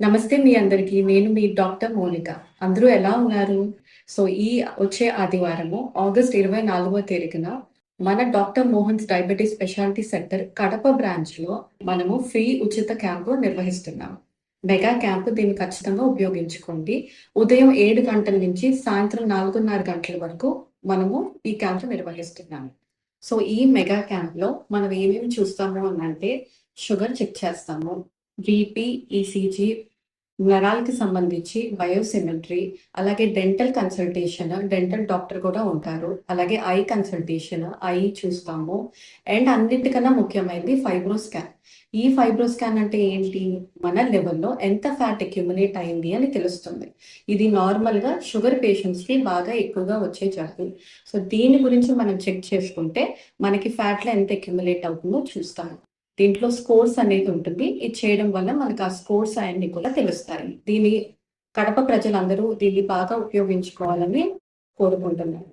నమస్తే మీ అందరికీ. నేను మీ డాక్టర్ మౌనిక. అందరూ ఎలా ఉన్నారు? సో, ఈ వచ్చే ఆదివారము ఆగస్ట్ 24వ తేదీన మన doctor Mohan's diabetes speciality centre Kadapa బ్రాంచ్‌లో మనము ఫ్రీ ఉచిత క్యాంపు నిర్వహిస్తున్నాం. మెగా క్యాంప్ దీన్ని ఖచ్చితంగా ఉపయోగించుకోండి. ఉదయం 7 గంటల నుంచి సాయంత్రం 4:30 గంటల వరకు మనము ఈ క్యాంప్ నిర్వహిస్తున్నాము. సో, ఈ మెగా క్యాంప్‌లో మనం ఏమేమి చూస్తాము అనంటే షుగర్ చెక్ చేస్తాము. బీపీ, ఈసీజీ, నరాలకి సంబంధించి బయోసిమెట్రీ, అలాగే డెంటల్ కన్సల్టేషన్, డెంటల్ డాక్టర్ కూడా ఉంటారు. అలాగే ఐ కన్సల్టేషన్, ఐ చూస్తాము. అండ్ అన్నిటికన్నా ముఖ్యమైనది ఫైబ్రో స్కాన్. ఈ ఫైబ్రో స్కాన్ అంటే ఏంటి? మన లెవెల్‌లో ఎంత ఫ్యాట్ అక్యుములేట్ అయింది అని తెలుస్తుంది. ఇది నార్మల్‌గా షుగర్ పేషెంట్స్‌కి బాగా ఎక్కువగా వచ్చే జబ్బు. సో, దీని గురించి మనం చెక్ చేసుకుంటే మనకి ఫ్యాట్‌లో ఎంత అక్యుములేట్ అవుతుందో చూస్తాము. దీంట్లో స్కోర్స్ అనేది ఉంటుంది. ఇది చేయడం వల్ల మనకు ఆ స్కోర్స్ అయన్నీ కూడా తెలుస్తాయి. కడప ప్రజలందరూ దీన్ని బాగా ఉపయోగించుకోవాలని కోరుకుంటున్నాను.